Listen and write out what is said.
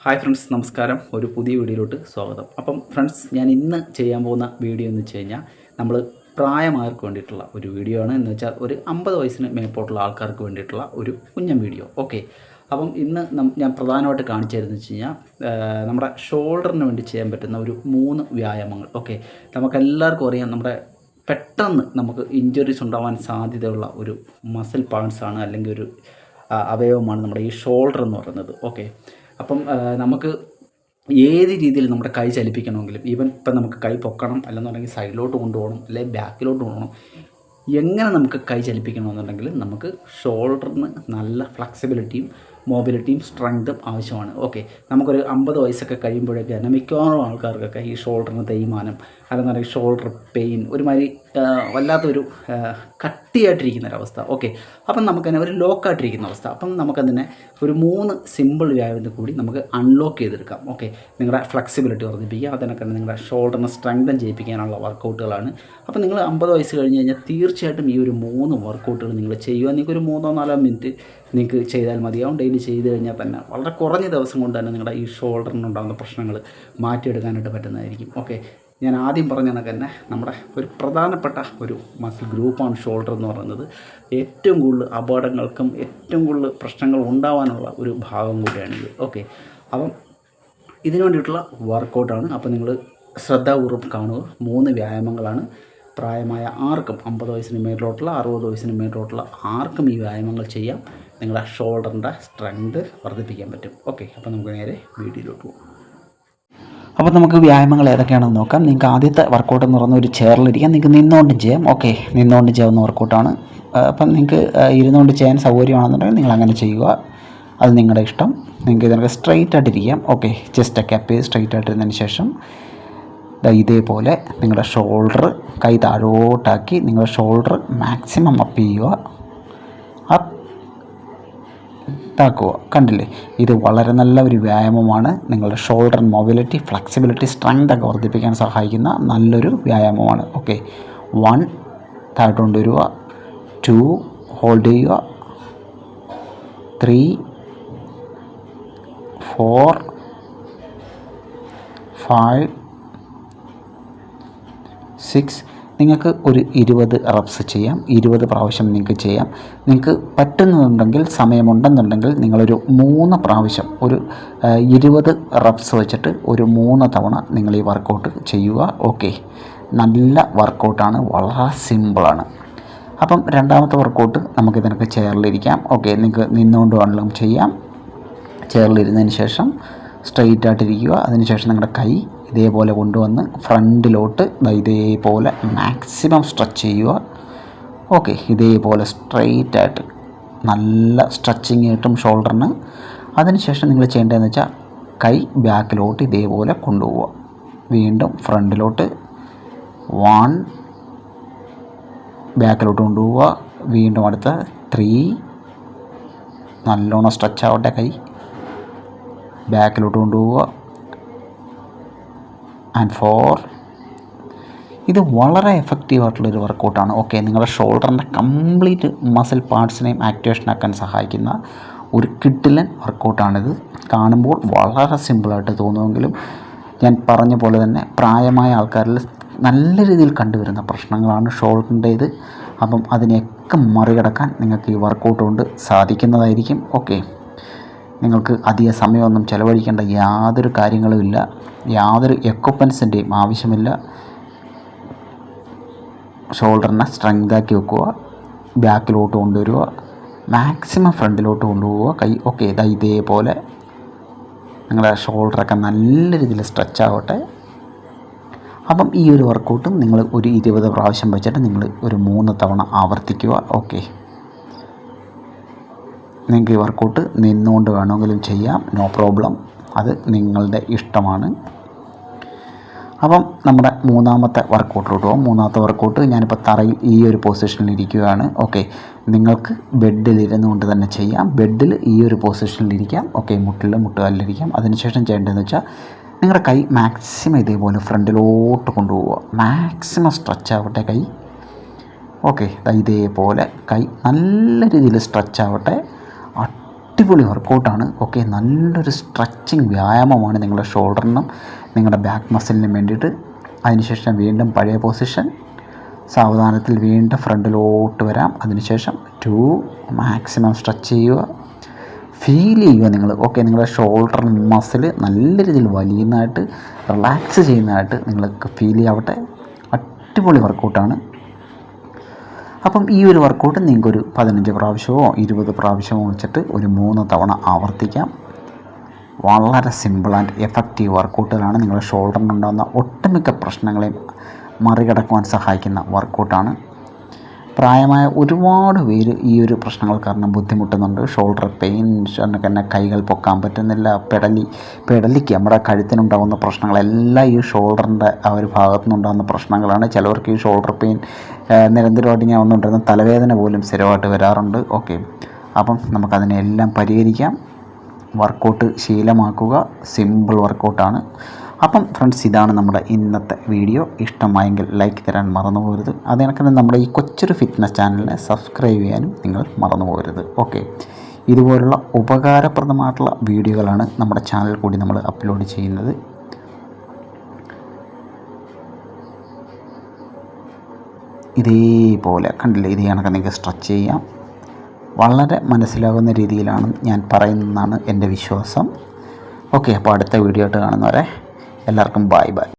Hi friends, നമസ്കാരം. ഒരു പുതിയ വീഡിയോയിലോട്ട് സ്വാഗതം. അപ്പം ഫ്രണ്ട്സ്, ഞാൻ ഇന്ന് ചെയ്യാൻ പോകുന്ന വീഡിയോ എന്ന് വെച്ച് കഴിഞ്ഞാൽ നമ്മൾ പ്രായമായവർക്ക് വേണ്ടിയിട്ടുള്ള ഒരു വീഡിയോ ആണ്. എന്ന് വെച്ചാൽ ഒരു 50 വയസ്സിന് മേപ്പോട്ടുള്ള ആൾക്കാർക്ക് വേണ്ടിയിട്ടുള്ള ഒരു കുഞ്ഞൻ വീഡിയോ. ഓക്കെ, അപ്പം ഇന്ന് ഞാൻ പ്രധാനമായിട്ട് കാണിച്ചു തരുന്നത് വെച്ച് കഴിഞ്ഞാൽ നമ്മുടെ ഷോൾഡറിന് വേണ്ടി ചെയ്യാൻ പറ്റുന്ന ഒരു 3 വ്യായാമങ്ങൾ. ഓക്കെ, നമുക്കെല്ലാവർക്കും അറിയാം, നമ്മുടെ പെട്ടെന്ന് നമുക്ക് ഇഞ്ചുറീസ് ഉണ്ടാവാൻ സാധ്യതയുള്ള ഒരു മസിൽ പാർട്സാണ്, അല്ലെങ്കിൽ ഒരു അവയവമാണ് നമ്മുടെ ഈ ഷോൾഡർ എന്ന് പറയുന്നത്. ഓക്കെ, അപ്പം നമുക്ക് ഏത് രീതിയിൽ നമ്മുടെ കൈ ചലിപ്പിക്കണമെങ്കിലും, ഈവൻ ഇപ്പം നമുക്ക് കൈ പൊക്കണം, അല്ലെന്നുണ്ടെങ്കിൽ സൈഡിലോട്ട് കൊണ്ടുപോകണം, അല്ലെങ്കിൽ ബാക്കിലോട്ട് കൊണ്ടുപോകണം, എങ്ങനെ നമുക്ക് കൈ ചലിപ്പിക്കണമെന്നുണ്ടെങ്കിൽ നമുക്ക് ഷോൾഡറിന് നല്ല ഫ്ലെക്സിബിലിറ്റിയും മൊബിലിറ്റിയും സ്ട്രെങ്തും ആവശ്യമാണ്. ഓക്കെ, നമുക്കൊരു 50 വയസ്സൊക്കെ കഴിയുമ്പോഴേക്ക് തന്നെ മിക്കവാറും ആൾക്കാർക്കൊക്കെ ഈ ഷോൾഡറിന് തേയ്മാനം, അല്ലെന്നുണ്ടെങ്കിൽ ഷോൾഡർ പെയിൻ, ഒരുമാതിരി വല്ലാത്തൊരു കട്ടിയായിട്ടിരിക്കുന്ന ഒരവസ്ഥ. ഓക്കെ, അപ്പം നമുക്കതിനെ ഒരു ലോക്കായിട്ടിരിക്കുന്ന അവസ്ഥ. അപ്പം നമുക്കതിനെ ഒരു 3 സിമ്പിൾ വ്യായാമത്തിൽ കൂടി നമുക്ക് അൺലോക്ക് ചെയ്തെടുക്കാം. ഓക്കെ, നിങ്ങളുടെ ഫ്ലെക്സിബിലിറ്റി വർദ്ധിപ്പിക്കുക, അതിനൊക്കെ നിങ്ങളുടെ ഷോൾഡറിനെ സ്ട്രെങ്തൻ ചെയ്യിപ്പിക്കാനുള്ള വർക്കൗട്ടുകളാണ്. അപ്പോൾ നിങ്ങൾ 50 വയസ്സ് കഴിഞ്ഞ് കഴിഞ്ഞാൽ തീർച്ചയായിട്ടും ഈ ഒരു 3 വർക്കൗട്ടുകൾ നിങ്ങൾ ചെയ്യുക. നിങ്ങൾക്കൊരു 3-4 മിനിറ്റ് നിങ്ങൾക്ക് ചെയ്താൽ മതിയാവും. ഡെയിലി ചെയ്ത് കഴിഞ്ഞാൽ തന്നെ വളരെ കുറഞ്ഞ ദിവസം കൊണ്ട് തന്നെ നിങ്ങളുടെ ഈ ഷോൾഡറിനുണ്ടാകുന്ന പ്രശ്നങ്ങൾ മാറ്റിയെടുക്കാനായിട്ട് പറ്റുന്നതായിരിക്കും. ഓക്കെ, ഞാൻ ആദ്യം പറഞ്ഞ കണക്ക് തന്നെ നമ്മുടെ ഒരു പ്രധാനപ്പെട്ട ഒരു മസിൽ ഗ്രൂപ്പാണ് ഷോൾഡർ എന്ന് പറയുന്നത്. ഏറ്റവും കൂടുതൽ അപകടങ്ങൾക്കും ഏറ്റവും കൂടുതൽ പ്രശ്നങ്ങൾ ഉണ്ടാവാനുള്ള ഒരു ഭാഗം കൂടിയാണിത്. ഓക്കെ, അപ്പം ഇതിനു വേണ്ടിയിട്ടുള്ള വർക്കൗട്ടാണ്. അപ്പോൾ നിങ്ങൾ ശ്രദ്ധാപൂർവ്വം കാണുക. 3 വ്യായാമങ്ങളാണ്. പ്രായമായ ആർക്കും, 50 വയസ്സിന് മേലോട്ടുള്ള, 60 വയസ്സിന് മേലോട്ടുള്ള ആർക്കും ഈ വ്യായാമങ്ങൾ ചെയ്യാം. നിങ്ങളുടെ ഷോൾഡറിൻ്റെ സ്ട്രെങ്ത് വർദ്ധിപ്പിക്കാൻ പറ്റും. ഓക്കെ, അപ്പോൾ നമുക്ക് നേരെ വീഡിയോയിലോട്ട് പോകും. അപ്പോൾ നമുക്ക് വ്യായാമങ്ങൾ ഏതൊക്കെയാണെന്ന് നോക്കാം. നിങ്ങൾക്ക് ആദ്യത്തെ വർക്കൗട്ട് എന്ന് പറയുന്ന ഒരു ചെയറിലിരിക്കാം. നിങ്ങൾക്ക് നിന്നുകൊണ്ടും ചെയ്യാം. ഓക്കെ, നിന്നുകൊണ്ട് ചെയ്യാവുന്ന വർക്കൗട്ടാണ്. അപ്പം നിങ്ങൾക്ക് ഇരുന്നുകൊണ്ട് ചെയ്യാൻ സൗകര്യമാണെന്നുണ്ടെങ്കിൽ നിങ്ങൾ അങ്ങനെ ചെയ്യുക. അത് നിങ്ങളുടെ ഇഷ്ടം. നിങ്ങൾക്ക് ഇതിനൊക്കെ സ്ട്രെയിറ്റ് ആയിട്ടിരിക്കാം. ഓക്കെ, ചെസ്റ്റൊക്കെ അപ്പ് ചെയ്ത് സ്ട്രെയിറ്റ് ആയിട്ടിരുന്നതിന് ശേഷം ഇതേപോലെ നിങ്ങളുടെ ഷോൾഡർ കൈ താഴോട്ടാക്കി നിങ്ങളുടെ ഷോൾഡർ മാക്സിമം അപ്പ് ചെയ്യുക. അപ്പ് താക്കുക. കണ്ടില്ലേ, ഇത് വളരെ നല്ല ഒരു വ്യായാമമാണ്. നിങ്ങളുടെ ഷോൾഡർ മൊബിലിറ്റി, ഫ്ലെക്സിബിലിറ്റി, സ്ട്രെങ്ത് ഒക്കെ വർദ്ധിപ്പിക്കാൻ സഹായിക്കുന്ന നല്ലൊരു വ്യായാമമാണ്. ഓക്കെ, 1 താഴോട്ട് കൊണ്ടുവരിക, 2 ഹോൾഡ് ചെയ്യുക, 3 4 5 6. നിങ്ങൾക്ക് ഒരു 20 റെപ്സ് ചെയ്യാം. 20 പ്രാവശ്യം നിങ്ങൾക്ക് ചെയ്യാം. നിങ്ങൾക്ക് പറ്റുന്നുണ്ടെങ്കിൽ, സമയമുണ്ടെന്നുണ്ടെങ്കിൽ നിങ്ങളൊരു 3 പ്രാവശ്യം ഒരു 20 റെപ്സ് വെച്ചിട്ട് ഒരു 3 തവണ നിങ്ങൾ ഈ വർക്കൗട്ട് ചെയ്യുക. ഓക്കെ, നല്ല വർക്കൗട്ടാണ്, വളരെ സിമ്പിളാണ്. അപ്പം രണ്ടാമത്തെ വർക്കൗട്ട് നമുക്കിതിനൊക്കെ ചെയറിലിരിക്കാം. ഓക്കെ, നിങ്ങൾക്ക് നിന്നുകൊണ്ട് വേണമെങ്കിലും ചെയ്യാം. ചെയറിലിരുന്നതിന് ശേഷം സ്ട്രെയിറ്റ് ആയിട്ടിരിക്കുക. അതിനുശേഷം നിങ്ങളുടെ കൈ ഇതേപോലെ കൊണ്ടുവന്ന് ഫ്രണ്ടിലോട്ട് ഇതേപോലെ മാക്സിമം സ്ട്രെച്ച് ചെയ്യുക. ഓക്കെ, ഇതേപോലെ സ്ട്രെയിറ്റ് ആയിട്ട് നല്ല സ്ട്രെച്ചിങ് കിട്ടും ഷോൾഡറിന്. അതിനുശേഷം നിങ്ങൾ ചെയ്യേണ്ടതെന്ന് വെച്ചാൽ കൈ ബാക്കിലോട്ട് ഇതേപോലെ കൊണ്ടുപോവുക. വീണ്ടും ഫ്രണ്ടിലോട്ട് 1, ബാക്കിലോട്ട് കൊണ്ടുപോവുക. വീണ്ടും അടുത്ത 3, നല്ലോണം സ്ട്രെച്ച് ആവട്ടെ കൈ, ബാക്കിലോട്ട് കൊണ്ടുപോവുക. ആൻഡ് 4. ഇത് വളരെ എഫക്റ്റീവായിട്ടുള്ളൊരു വർക്കൗട്ടാണ്. ഓക്കെ, നിങ്ങളുടെ ഷോൾഡറിൻ്റെ കംപ്ലീറ്റ് മസിൽ പാർട്സിനെയും ആക്ടിവേഷനാക്കാൻ സഹായിക്കുന്ന ഒരു കിഡിലൻ വർക്കൗട്ടാണിത്. കാണുമ്പോൾ വളരെ സിമ്പിളായിട്ട് തോന്നുമെങ്കിലും ഞാൻ പറഞ്ഞ പോലെ തന്നെ പ്രായമായ ആൾക്കാരിൽ നല്ല രീതിയിൽ കണ്ടുവരുന്ന പ്രശ്നങ്ങളാണ് ഷോൾഡറിൻ്റേത്. അപ്പം അതിനെയൊക്കെ മറികടക്കാൻ നിങ്ങൾക്ക് ഈ വർക്കൗട്ട് കൊണ്ട് സാധിക്കുന്നതായിരിക്കും. ഓക്കെ, നിങ്ങൾക്ക് അധിക സമയമൊന്നും ചിലവഴിക്കേണ്ട യാതൊരു കാര്യങ്ങളും ഇല്ല. യാതൊരു എക്യുപ്മെൻസിൻ്റെയും ആവശ്യമില്ല. ഷോൾഡറിനെ സ്ട്രെങ്താക്കി വെക്കുക, ബാക്കിലോട്ട് കൊണ്ടുവരിക, മാക്സിമം ഫ്രണ്ടിലോട്ട് കൊണ്ടുപോവുക കൈ. ഓക്കെ, ഇതേപോലെ നിങ്ങളുടെ ഷോൾഡറൊക്കെ നല്ല രീതിയിൽ സ്ട്രെച്ച് ആവട്ടെ. അപ്പം ഈ ഒരു വർക്കൗട്ടും നിങ്ങൾ ഒരു 20 പ്രാവശ്യം വെച്ചിട്ട് നിങ്ങൾ ഒരു 3 തവണ ആവർത്തിക്കുക. ഓക്കെ, നിങ്ങൾക്ക് ഈ വർക്കൗട്ട് നിന്നുകൊണ്ട് വേണമെങ്കിലും ചെയ്യാം, നോ പ്രോബ്ലം. അത് നിങ്ങളുടെ ഇഷ്ടമാണ്. അപ്പം നമ്മുടെ മൂന്നാമത്തെ വർക്കൗട്ടിലോട്ട് പോകും. മൂന്നാമത്തെ വർക്കൗട്ട് ഞാനിപ്പോൾ തറയിൽ ഈ ഒരു പൊസിഷനിൽ ഇരിക്കുകയാണ്. ഓക്കെ, നിങ്ങൾക്ക് ബെഡിലിരുന്നു കൊണ്ട് തന്നെ ചെയ്യാം. ബെഡിൽ ഈ ഒരു പൊസിഷനിലിരിക്കാം. ഓക്കെ, മുട്ടുകാലിലിരിക്കാം. അതിനുശേഷം ചെയ്യേണ്ടതെന്ന് വെച്ചാൽ നിങ്ങളുടെ കൈ മാക്സിമം ഇതേപോലെ ഫ്രണ്ടിലോട്ട് കൊണ്ടുപോവുക. മാക്സിമം സ്ട്രെച്ച് ആവട്ടെ കൈ. ഓക്കെ, ഇതേപോലെ കൈ നല്ല രീതിയിൽ സ്ട്രെച്ച് ആവട്ടെ. അടിപൊളി വർക്കൗട്ടാണ്. ഓക്കെ, നല്ലൊരു സ്ട്രെച്ചിങ് വ്യായാമമാണ് നിങ്ങളുടെ ഷോൾഡറിനും നിങ്ങളുടെ ബാക്ക് മസിലിനും വേണ്ടിയിട്ട്. അതിനുശേഷം വീണ്ടും പഴയ പൊസിഷൻ, സാവധാനത്തിൽ വീണ്ടും ഫ്രണ്ടിലോട്ട് വരാം. അതിനുശേഷം 2 മാക്സിമം സ്ട്രെച്ച് ചെയ്യുക, ഫീൽ ചെയ്യുക നിങ്ങൾ. ഓക്കെ, നിങ്ങളുടെ ഷോൾഡർ മസിൽ നല്ല രീതിയിൽ വലിയുന്നതായിട്ട് റിലാക്സ് ചെയ്യുന്നതായിട്ട് നിങ്ങൾക്ക് ഫീൽ ചെയ്യാവട്ടെ. അടിപൊളി വർക്കൗട്ടാണ്. അപ്പം ഈ ഒരു വർക്കൗട്ട് നിങ്ങൾക്കൊരു 15 പ്രാവശ്യമോ 20 പ്രാവശ്യമോ വെച്ചിട്ട് ഒരു 3 തവണ ആവർത്തിക്കാം. വളരെ സിമ്പിൾ ആൻഡ് എഫക്റ്റീവ് വർക്കൗട്ടുകളാണ്. നിങ്ങളുടെ ഷോൾഡറിനുണ്ടാകുന്ന ഒട്ടുമിക്ക പ്രശ്നങ്ങളെയും മറികടക്കുവാൻ സഹായിക്കുന്ന വർക്കൗട്ടാണ്. പ്രായമായ ഒരുപാട് പേര് ഈ ഒരു പ്രശ്നങ്ങൾ കാരണം ബുദ്ധിമുട്ടുന്നുണ്ട്. ഷോൾഡർ പെയിൻ, തന്നെ കൈകൾ പൊക്കാൻ പറ്റുന്നില്ല, പെടലിക്ക് നമ്മുടെ കഴുത്തിനുണ്ടാകുന്ന പ്രശ്നങ്ങളെല്ലാം ഈ ഷോൾഡറിൻ്റെ ആ ഒരു ഭാഗത്തു നിന്നുണ്ടാകുന്ന പ്രശ്നങ്ങളാണ്. ചിലവർക്ക് ഈ ഷോൾഡർ പെയിൻ നിരന്തരമായിട്ട് ഇങ്ങനെ വന്നുകൊണ്ടിരുന്ന തലവേദന പോലും സ്ഥിരമായിട്ട് വരാറുണ്ട്. ഓക്കെ, അപ്പം നമുക്കതിനെല്ലാം പരിഹരിക്കാം. വർക്കൗട്ട് ശീലമാക്കുക, സിമ്പിൾ വർക്കൗട്ടാണ്. അപ്പം ഫ്രണ്ട്സ്, ഇതാണ് നമ്മുടെ ഇന്നത്തെ വീഡിയോ. ഇഷ്ടമായെങ്കിൽ ലൈക്ക് തരാൻ മറന്നു പോകരുത്. അത് കണക്ക് നമ്മുടെ ഈ കൊച്ചൊരു ഫിറ്റ്നസ് ചാനലിനെ സബ്സ്ക്രൈബ് ചെയ്യാനും നിങ്ങൾ മറന്നു പോകരുത്. ഓക്കെ, ഇതുപോലുള്ള ഉപകാരപ്രദമായിട്ടുള്ള വീഡിയോകളാണ് നമ്മുടെ ചാനൽ കൂടി നമ്മൾ അപ്ലോഡ് ചെയ്യുന്നത്. ഇതേപോലെ കണ്ടില്ലേ, ഇതേ കണക്ക് നിങ്ങൾക്ക് സ്ട്രെച്ച് ചെയ്യാം. വളരെ മനസ്സിലാകുന്ന രീതിയിലാണ് ഞാൻ പറയുന്നതെന്നാണ് എൻ്റെ വിശ്വാസം. ഓക്കെ, അപ്പോൾ അടുത്ത വീഡിയോ ആയിട്ട് കാണുന്നവരെ എല്ലാവർക്കും ബൈ ബൈ.